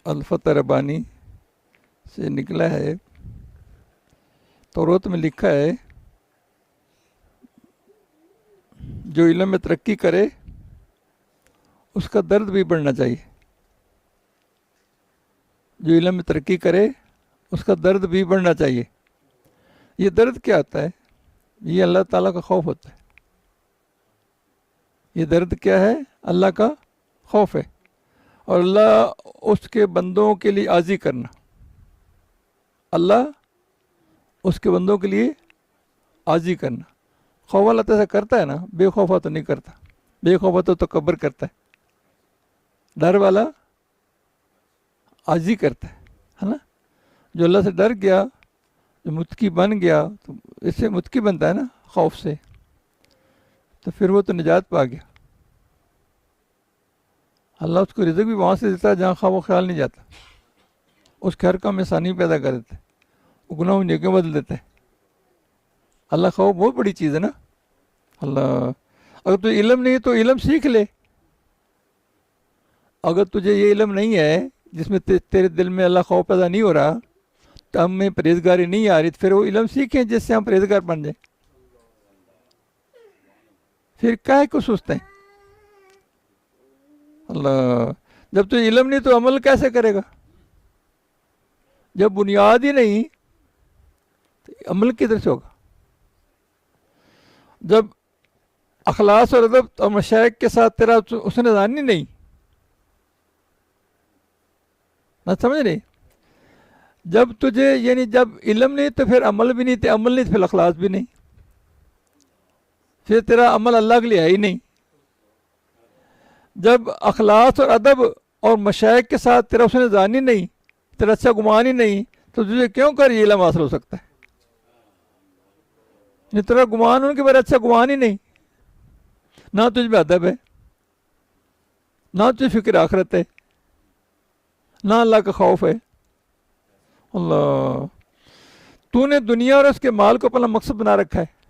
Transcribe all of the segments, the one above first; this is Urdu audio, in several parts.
الفتح ربانی سے نکلا ہے، توراۃ میں لکھا ہے جو علم میں ترقی کرے اس کا درد بھی بڑھنا چاہیے. جو علم میں ترقی کرے اس کا درد بھی بڑھنا چاہیے. یہ درد کیا ہوتا ہے؟ یہ اللہ تعالیٰ کا خوف ہوتا ہے. یہ درد کیا ہے؟ اللہ کا خوف ہے. اور اللہ اس کے بندوں کے لیے عاجزی کرنا. اللہ اس کے بندوں کے لیے عاجزی کرنا. خوف اللہ تعالیٰ کرتا ہے نا، بے خوفہ تو نہیں کرتا. بے خوفہ تو تکبر کرتا ہے. ڈر والا عاجزی کرتا ہے نا. جو اللہ سے ڈر گیا، جو متقی بن گیا، تو اس سے متقی بنتا ہے نا خوف سے، تو پھر وہ تو نجات پا گیا. اللہ اس کو رزق بھی وہاں سے دیتا ہے جہاں خواب و خیال نہیں جاتا. اس کے ہر کام میں آسانی پیدا کر دیتا ہے. وہ گناہوں نیکیوں بدل دیتا ہے. اللہ خوف بہت بڑی چیز ہے نا. اللہ، اگر تو علم نہیں ہے تو علم سیکھ لے. اگر تجھے یہ علم نہیں ہے جس میں تیرے دل میں اللہ خوف پیدا نہیں ہو رہا، تو ہم میں پرہیزگاری نہیں آ رہی، تو پھر وہ علم سیکھیں جس سے ہم پرہیزگار بن جائیں. پھر کاہے کو سوچتے ہیں؟ اللہ، جب تو علم نہیں تو عمل کیسے کرے گا؟ جب بنیاد ہی نہیں تو عمل کدھر سے ہوگا؟ جب اخلاص اور ادب اور مشائخ کے ساتھ تیرا حسن ظانی نہیں، نہ سمجھ نہیں. جب تجھے یعنی جب علم نہیں تو پھر عمل بھی نہیں، تو عمل نہیں تو پھر اخلاص بھی نہیں. پھر تیرا عمل اللہ کے لیے ہے ہی نہیں. جب اخلاص اور ادب اور مشائخ کے ساتھ تیرا حسن ظانی نہیں، تیرا اچھا گمان ہی نہیں، تو تجھے کیوں کر یہ علم حاصل ہو سکتا ہے؟ یہ تیرا گمان ان کے بارے اچھا گمان ہی نہیں، نہ تجھ میں ادب ہے، نہ تجھے فکر آخرت ہے، نہ اللہ کا خوف ہے. اللہ، تو نے دنیا اور اس کے مال کو اپنا مقصد بنا رکھا ہے.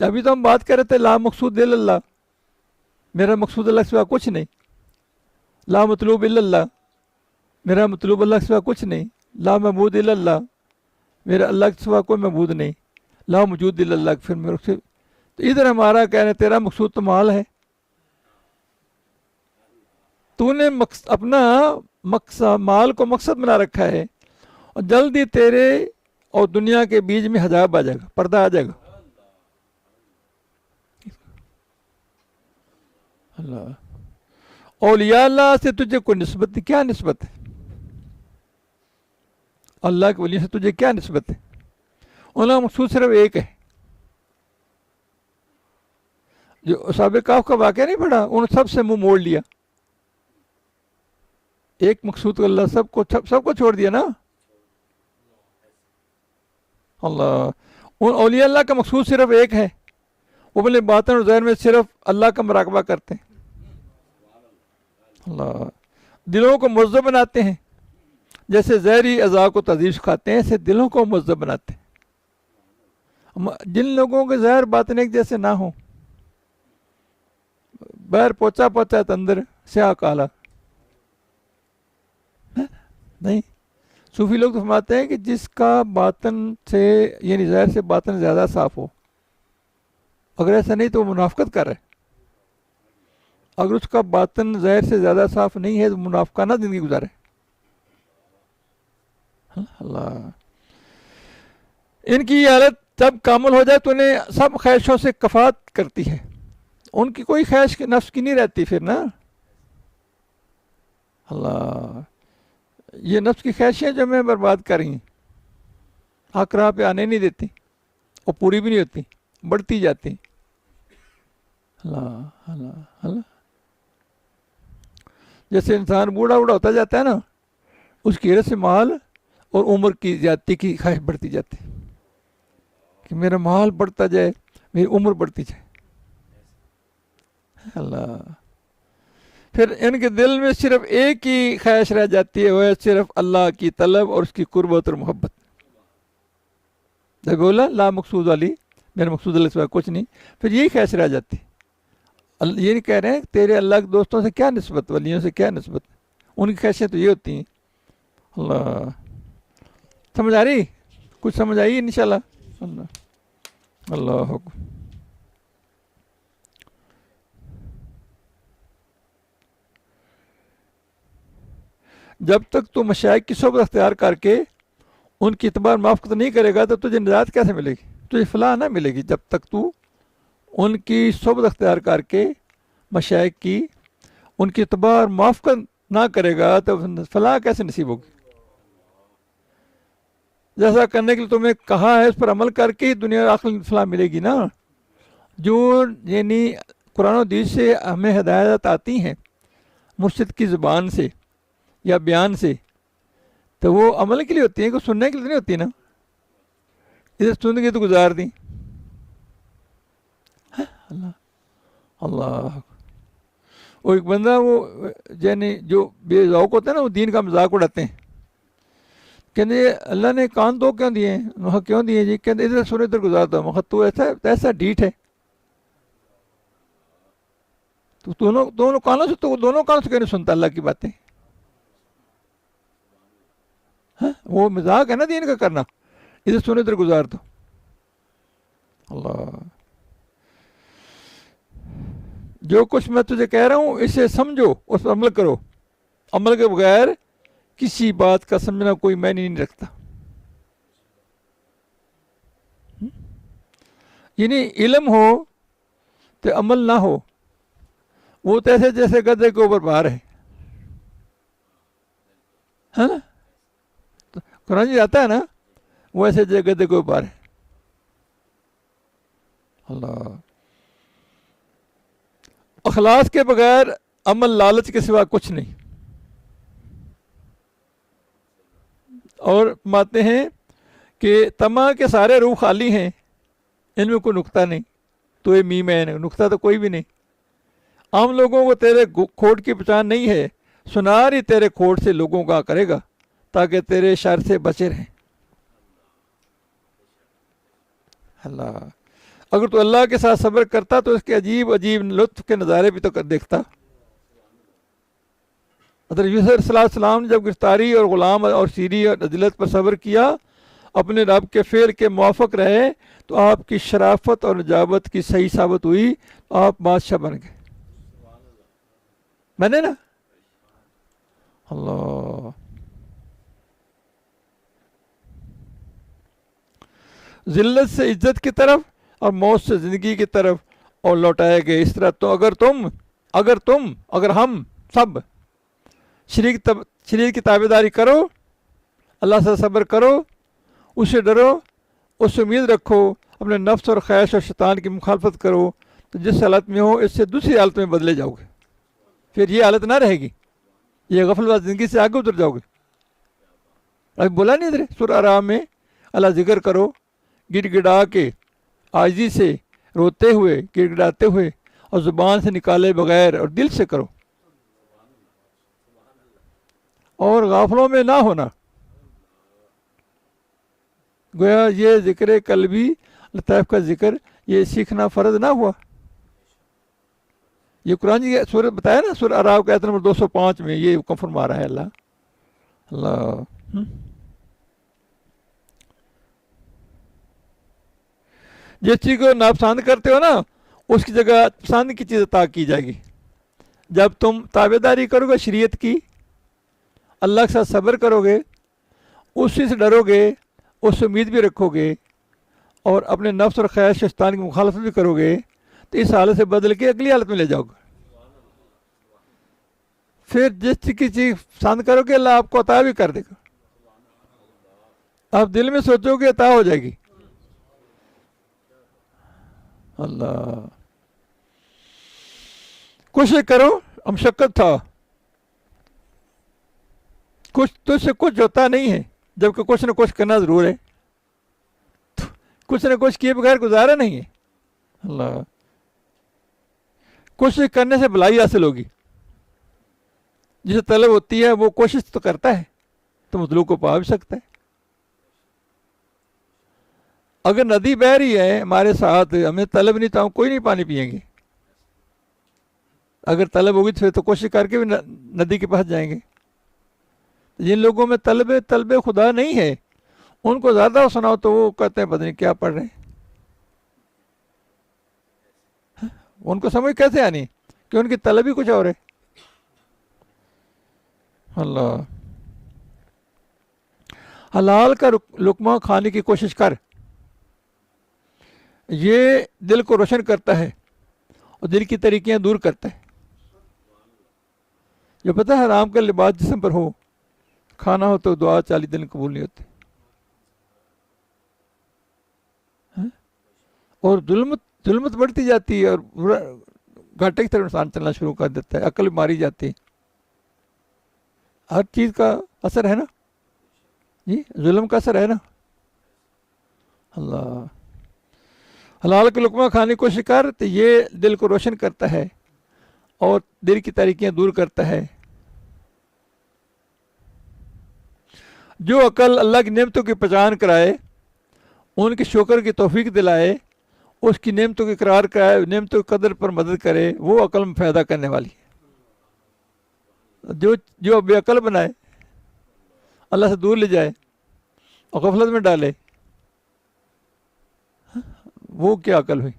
ابھی تو ہم بات کر رہے تھے لا مقصود الا اللہ، میرا مقصود اللہ کے سوا کچھ نہیں. لا مطلوب الا اللہ، میرا مطلوب اللہ کے سوا کچھ نہیں. لا معبود الا اللہ، میرا اللہ کے سوا کوئی معبود نہیں. لا موجود الا اللہ، پھر میرے سے تو ادھر ہمارا کہنا تیرا مقصود تو مال ہے. تو نے اپنا مال کو مقصد بنا رکھا ہے، اور جلدی تیرے اور دنیا کے بیچ میں حجاب آ جائے گا، پردہ آ جائے گا. اللہ، اولیاء اللہ سے تجھے کوئی نسبت نہیں. کیا نسبت ہے؟ اللہ کے ولی سے تجھے کیا نسبت ہے؟ ان کا مقصود صرف ایک ہے. جو اصحاب کہف کا واقعہ نہیں پڑھا، انہوں نے سب سے منہ موڑ لیا. ایک مقصود کو اللہ سب کو چھوڑ دیا نا. اللہ، ان اولیاء اللہ کا مقصود صرف ایک ہے. وہ اپنے باطن اور ظاہر میں صرف اللہ کا مراقبہ کرتے ہیں. اللہ، دلوں کو مہذب بناتے ہیں. جیسے ظاہری اعضاء کو تہذیب سکھاتے ہیں، ایسے دلوں کو مہذب بناتے ہیں. جن لوگوں کے ظاہر باطن ایک جیسے نہ ہوں، باہر پوچا ہے تو اندر سیاہ کالا نہیں. صوفی لوگ تو فرماتے ہیں کہ جس کا باطن سے یعنی ظاہر سے باطن زیادہ صاف ہو، اگر ایسا نہیں تو وہ منافقت کر رہے. اگر اس کا باطن ظاہر سے زیادہ صاف نہیں ہے تو منافقانہ زندگی گزارے. اللہ، ان کی یہ حالت جب کامل ہو جائے تو انہیں سب خواہشوں سے کفات کرتی ہے. ان کی کوئی خواہش نفس کی نہیں رہتی پھر نا. اللہ، یہ نفس کی خواہشیں جو ہمیں برباد کر رہی ہیں، حق راہ پہ آنے نہیں دیتی، اور پوری بھی نہیں ہوتی، بڑھتی جاتی. اللہ اللہ اللہ، جیسے انسان بوڑھا ہوتا جاتا ہے نا، اس کی حیرت سے مال اور عمر کی زیادتی کی خواہش بڑھتی جاتی ہے کہ میرا مال بڑھتا جائے، میری عمر بڑھتی جائے. اللہ، پھر ان کے دل میں صرف ایک ہی خواہش رہ جاتی ہے، وہ ہے صرف اللہ کی طلب اور اس کی قربت اور محبت. جب بولا لا مقصود والی، میرا مقصود اللہ سے کچھ نہیں، پھر یہی خواہش رہ جاتی. یہ نہیں کہہ رہے ہیں تیرے اللہ کے دوستوں سے کیا نسبت، ولیوں سے کیا نسبت، ان کی خیشیت تو یہ ہوتی ہیں. اللہ سمجھ آ رہی؟ کچھ سمجھ آئی انشاءاللہ؟ اللہ اللہ حکم. جب تک تو مشائخ کی صحبت اختیار کر کے ان کی اعتبار موافقت نہیں کرے گا تو تجھے نجات کیسے ملے گی؟ تجھے فلاح نہ ملے گی. جب تک تو ان کی صحبت اختیار کر کے مشائخ کی ان کی اعتبار موافقت نہ کرے گا تو فلاح کیسے نصیب ہوگی؟ جیسا کرنے کے لیے تمہیں کہا ہے اس پر عمل کر کے ہی دنیا اور آخرت میں فلاح ملے گی نا. جو یعنی قرآن و حدیث سے ہمیں ہدایات آتی ہیں مرشد کی زبان سے یا بیان سے تو وہ عمل کے لیے ہوتی ہیں، کہ سننے کے لیے نہیں ہوتی نا. اسے سن کے تو گزار دیں. اللہ اللہ. وہ ایک بندہ وہ یعنی جو بے ذوق ہوتا ہے نا وہ دین کا مذاق اڑاتے ہیں. کہتے اللہ نے کان دو کیوں دیے ہیں؟ وہاں کیوں دیے جی؟ کہتے ادھر سن ادھر گزارتا ہوں. وہاں تو ایسا ڈھیٹ ہے. تو دونوں کانوں سے کیوں نہیں سنتا اللہ کی باتیں؟ وہ مذاق ہے نا دین کا کرنا. ادھر سن ادھر گزار دو. اللہ جو کچھ میں تجھے کہہ رہا ہوں اسے سمجھو، اس پر عمل کرو. عمل کے بغیر کسی بات کا سمجھنا کوئی معنی نہیں رکھتا. یعنی علم ہو تو عمل نہ ہو وہ تو ایسے جیسے گدھے کے اوپر بار ہے نا. قرآن جی آتا ہے نا وہ ایسے جیسے گدھے کے اوپر ہے. اللہ اخلاص کے بغیر عمل لالچ کے سوا کچھ نہیں. اور ماتے ہیں کہ طمع کے سارے روح خالی ہیں، ان میں کوئی نقطہ نہیں. تو یہ میم ہے، نقطہ تو کوئی بھی نہیں. عام لوگوں کو تیرے کھوٹ کی پہچان نہیں ہے، سنار ہی تیرے کھوٹ سے لوگوں کا کرے گا تاکہ تیرے شر سے بچے رہیں. اللہ اگر تو اللہ کے ساتھ صبر کرتا تو اس کے عجیب عجیب لطف کے نظارے بھی تو دیکھتا. حضرت یوسف صلی اللہ علیہ وسلم نے جب گرفتاری اور غلام اور سیری اور عدلت پر صبر کیا، اپنے رب کے فعل کے موافق رہے تو آپ کی شرافت اور نجابت کی صحیح ثابت ہوئی، تو آپ بادشاہ بن گئے. میں نے نا اللہ ذلت سے عزت کی طرف اور موت سے زندگی کی طرف اور لوٹائے گئے. اس طرح تو اگر ہم سب شریک کی تابع داری کرو، اللہ سے صبر کرو، اسے ڈرو، اس سے امید رکھو، اپنے نفس اور خواہش اور شیطان کی مخالفت کرو، تو جس حالت میں ہو اس سے دوسری حالت میں بدلے جاؤ گے. پھر یہ حالت نہ رہے گی، یہ غفل والی زندگی سے آگے اتر جاؤ گے. ابھی بولا نہیں ادھر سورہ آرام میں اللہ ذکر کرو گڑ گڑا کے، عاجزی سے، روتے ہوئے، گڑ گڑاتے ہوئے، اور زبان سے نکالے بغیر اور دل سے کرو، اور غافلوں میں نہ ہونا. گویا یہ ذکر قلبی لطائف کا ذکر یہ سیکھنا فرض نہ ہوا. یہ قرآن کی سورت بتایا نا سورہ اعراف کا آیت نمبر 205 میں یہ حکم فرما رہا ہے اللہ. جس چیز کو ناپسند کرتے ہو نا اس کی جگہ پسند کی چیز عطا کی جائے گی. جب تم تابع داری کرو گے شریعت کی، اللہ کے ساتھ صبر کرو گے، اسی سے ڈرو گے، اس سے امید بھی رکھو گے، اور اپنے نفس اور خواہش شیطان کی مخالفت بھی کرو گے، تو اس حالت سے بدل کے اگلی حالت میں لے جاؤ گے. پھر جس کی چیز پسند کرو گے اللہ آپ کو عطا بھی کر دے گا. آپ دل میں سوچو گے عطا ہو جائے گی. اللہ کوشش کرو، مشقت تھا، کچھ تجھ سے کچھ ہوتا نہیں ہے، جبکہ کچھ نہ کچھ کرنا ضرور ہے. کچھ نہ کچھ کیے بغیر گزارا نہیں ہے. اللہ کوشش کرنے سے بھلائی حاصل ہوگی. جسے طلب ہوتی ہے وہ کوشش تو کرتا ہے تو مطلوب کو پا بھی سکتا ہے. اگر ندی بہہ رہی ہے ہمارے ساتھ، ہمیں طلب نہیں تو ہم کوئی نہیں پانی پئیں گے. اگر طلب ہوگی تو پھر تو کوشش کر کے بھی ندی کے پاس جائیں گے. جن لوگوں میں طلب خدا نہیں ہے ان کو زیادہ سناؤ تو وہ کہتے ہیں پتہ نہیں کیا پڑھ رہے ہیں. ان کو سمجھ کیسے آنی کہ ان کی طلب ہی کچھ اور ہے. اللہ. حلال کا لقمہ کھانے کی کوشش کر، یہ دل کو روشن کرتا ہے اور دل کی طریقیاں دور کرتا ہے. جو پتہ ہے حرام کا لباس جسم پر ہو، کھانا ہو تو دعا 40 دن قبول نہیں ہوتی. اور ظلمت بڑھتی جاتی ہے اور گھاٹے کی طرف انسان چلنا شروع کر دیتا ہے، عقل ماری جاتی ہے. ہر چیز کا اثر ہے نا جی، ظلم کا اثر ہے نا. اللہ. حلال کا لقمہ کھانے کو شکار تو یہ دل کو روشن کرتا ہے اور دل کی تاریکیاں دور کرتا ہے. جو عقل اللہ کی نعمتوں کی پہچان کرائے، ان کے شکر کی توفیق دلائے، اس کی نعمتوں کی اقرار کرائے، نعمتوں کی قدر پر مدد کرے، وہ عقل میں فائدہ کرنے والی ہے. جو بے عقل بنائے، اللہ سے دور لے جائے اور غفلت میں ڈالے، وہ کیا عقل ہوئی.